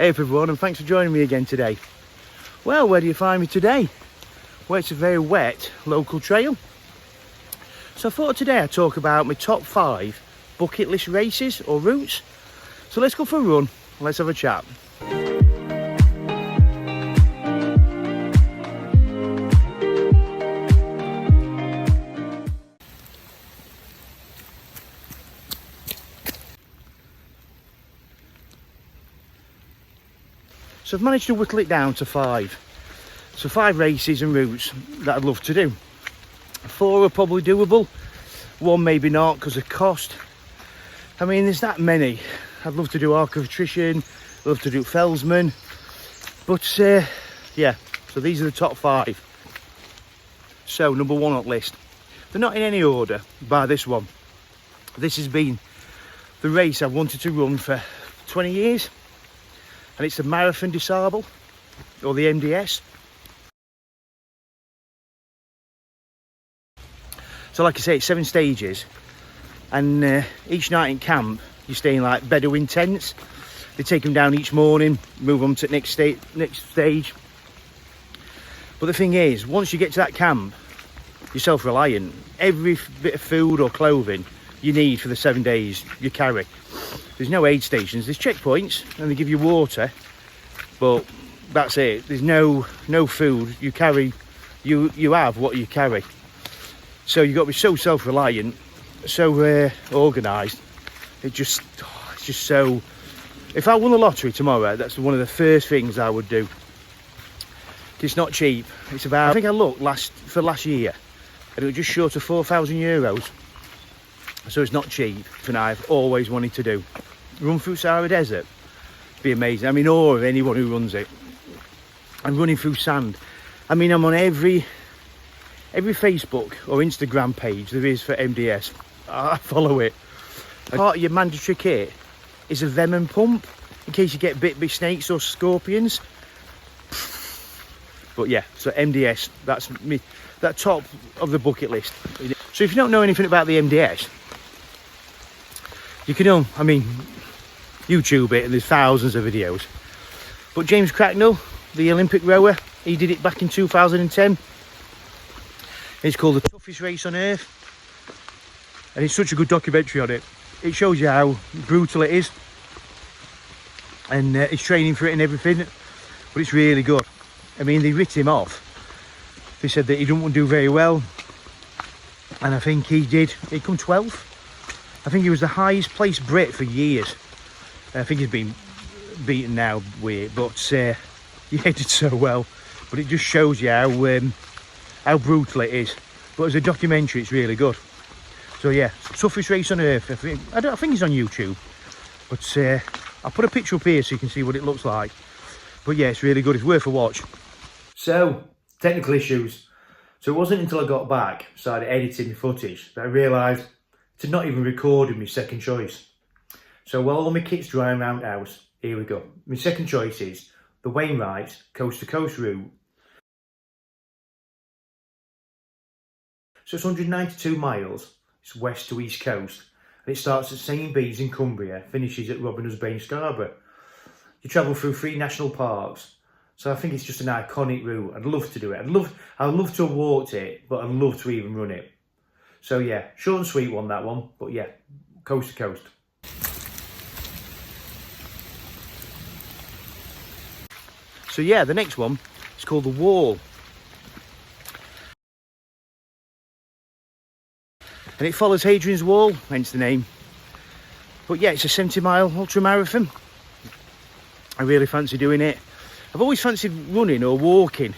Hey everyone, and thanks for joining me again today. Well, where do you find me today? Well, it's a very wet local trail. So I thought today I'd talk about my top 5 bucket list races or routes. So let's go for a run, let's have a chat. So I've managed to whittle it down to 5. So 5 races and routes that I'd love to do. 4 are probably doable, 1 maybe not because of cost. I mean, there's that many. I'd love to do Arc of Attrition, love to do Felsman, but yeah, so these are the top 5. So number 1 on the list, they're not in any order, bar this one. This has been the race I've wanted to run for 20 years. And it's the Marathon Des Sables, or the MDS. So like I say, it's 7 stages, and each night in camp you stay in like Bedouin tents. They take them down each morning, move on to the next stage. But the thing is, once you get to that camp, you're self-reliant. Every bit of food or clothing you need for the 7 days you carry. There's no aid stations, there's checkpoints and they give you water, but that's it. There's no food. You carry, you have what you carry. So you've got to be so self-reliant, so organised. It's just so, if I won the lottery tomorrow, that's one of the first things I would do. It's not cheap. It's about, I think I looked last year and it was just short of €4,000. So it's not cheap, and I've always wanted to do. Run through Sahara Desert, be amazing. I mean, awe of anyone who runs it. I'm running through sand. I mean, I'm on every Facebook or Instagram page there is for MDS. I follow it. Part of your mandatory kit is a venom pump in case you get bit by snakes or scorpions. But yeah, so MDS, that's me, that top of the bucket list. So if you don't know anything about the MDS, you can, I mean, YouTube it and there's thousands of videos. But James Cracknell, the Olympic rower, he did it back in 2010. It's called The Toughest Race on Earth. And it's such a good documentary on it. It shows you how brutal it is. And he's training for it and everything. But it's really good. I mean, they writ him off. They said that he didn't do very well. And I think he come 12th. I think he was the highest placed Brit for years. I think he's been beaten now with it, but yeah, he did so well. But it just shows you how brutal it is. But as a documentary, it's really good. So yeah, toughest race on earth. I think it's on YouTube. But I'll put a picture up here so you can see what it looks like. But yeah, it's really good. It's worth a watch. So, technical issues. So it wasn't until I got back, started editing the footage, that I realised to not even recording my second choice. So while all my kit's drying around the house, here we go. My second choice is the Wainwright's Coast to Coast route. So it's 192 miles, it's west to east coast, and it starts at St Bees in Cumbria, finishes at Robin Hood's Bay in Scarborough. You travel through 3 national parks, so I think it's just an iconic route. I'd love to do it. I'd love to have walked it, but I'd love to even run it. So yeah, short and sweet one, that one. But yeah, coast to coast. So yeah, the next one is called The Wall. And it follows Hadrian's Wall, hence the name. But yeah, it's a 70-mile ultra marathon. I really fancy doing it. I've always fancied running or walking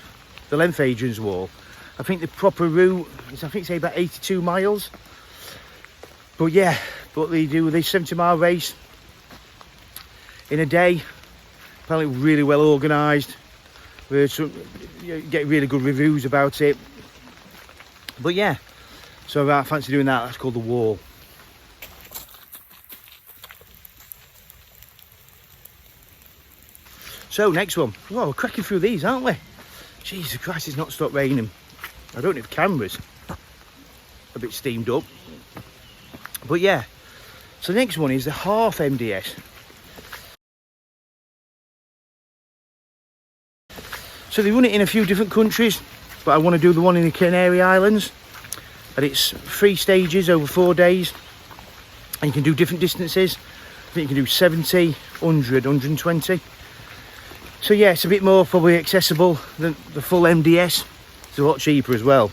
the length of Hadrian's Wall. I think the proper route is, I think, say about 82 miles. But yeah, but they do this 70-mile race in a day. Apparently really well organised. Get really good reviews about it. But yeah, so I fancy doing that. That's called The Wall. So next one. Well, we're cracking through these, aren't we? Jesus Christ, it's not stopped raining. I don't know if camera's a bit steamed up. But yeah, so the next one is the half MDS. So they run it in a few different countries, but I want to do the one in the Canary Islands, and it's 3 stages over 4 days, and you can do different distances. I think you can do 70, 100, 120. So yeah, it's a bit more probably accessible than the full MDS. It's a lot cheaper as well.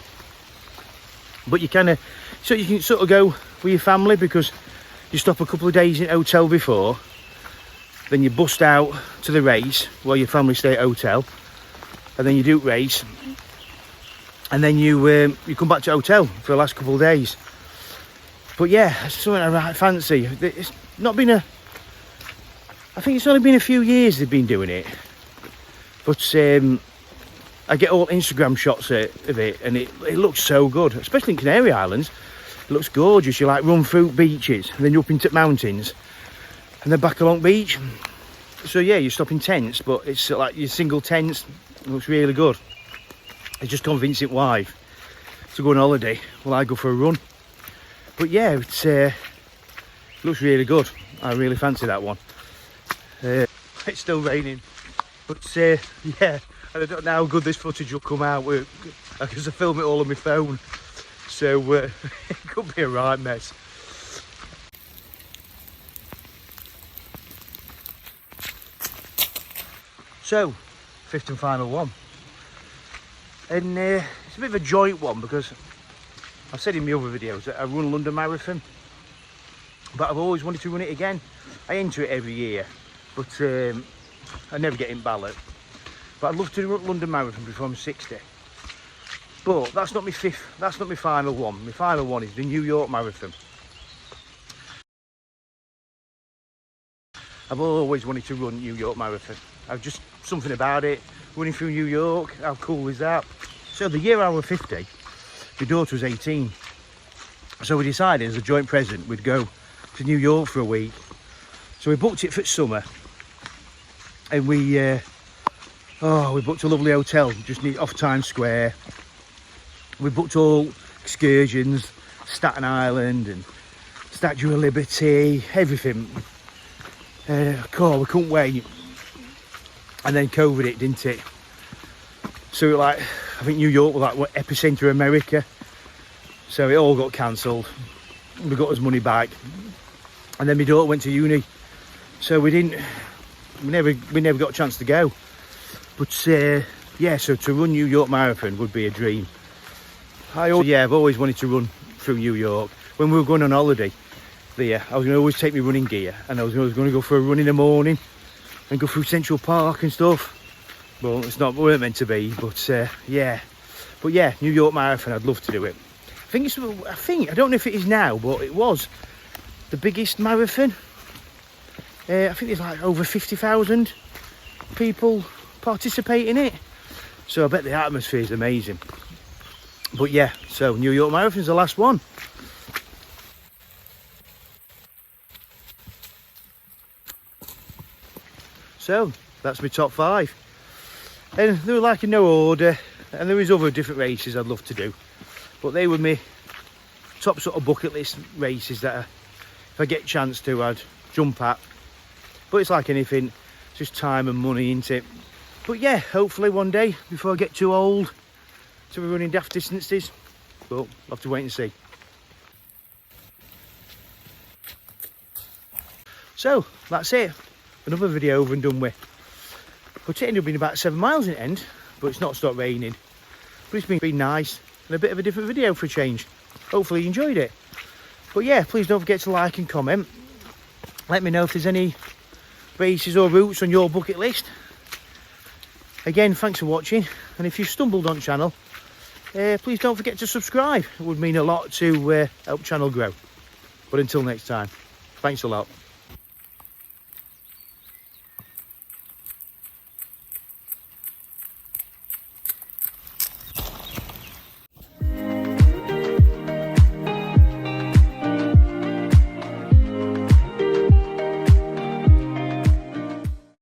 But you kind of, so you can sort of go with your family, because you stop a couple of days in a hotel before, then you bust out to the race while your family stay at hotel, and then you do race, and then you come back to hotel for the last couple of days. But yeah, it's something I right fancy. It's not been I think it's only been a few years they've been doing it, but I get all Instagram shots of it, and it looks so good, especially in Canary Islands. It looks gorgeous. You like run through beaches, and then you're up into mountains, and then back along beach. So yeah, you stop in tents, but it's like your single tents. It looks really good. It's just convincing wife to go on holiday while I go for a run. But yeah, it looks really good. I really fancy that one. It's still raining, but yeah, I don't know how good this footage will come out with, because I film it all on my phone, so it could be a right mess. So, 5th and final one, and it's a bit of a joint one, because I've said in my other videos that I run London Marathon, but I've always wanted to run it again. I enter it every year, but I never get in ballot. But I'd love to run London Marathon before I'm 60. But that's not my final one. My final one is the New York Marathon. I've always wanted to run New York Marathon. I've just, something about it, running through New York, how cool is that? So the year I was 50, my daughter was 18. So we decided as a joint present we'd go to New York for a week. So we booked it for summer, and we booked a lovely hotel just off Times Square. We booked all excursions, Staten Island and Statue of Liberty, everything. Cool, we couldn't wait. And then COVID hit, didn't it? So like, I think New York was like what, epicenter of America. So it all got cancelled. We got his money back, and then my daughter went to uni. So we never got a chance to go. But yeah, so to run New York Marathon would be a dream. I've always wanted to run through New York. When we were going on holiday there, I was going to always take my running gear, and I was going to go for a run in the morning and go through Central Park and stuff. Well, weren't meant to be, but yeah. But yeah, New York Marathon, I'd love to do it. I don't know if it is now, but it was the biggest marathon. I think there's like over 50,000 people participate in it. So I bet the atmosphere is amazing. But yeah, so New York Marathon's the last one. So that's my top 5. And they were like in no order, and there is other different races I'd love to do. But they were my top sort of bucket list races that if I get a chance to, I'd jump at. But it's like anything, it's just time and money, isn't it? But yeah, hopefully one day, before I get too old to be running daft distances. But I'll have to wait and see. So, that's it. Another video over and done with. But it ended up being about 7 miles in the end, but it's not stopped raining. But it's been nice, and a bit of a different video for a change. Hopefully you enjoyed it. But yeah, please don't forget to like and comment. Let me know if there's any races or routes on your bucket list. Again, thanks for watching, and if you've stumbled on the channel, please don't forget to subscribe. It would mean a lot to help channel grow. But until next time, thanks a lot.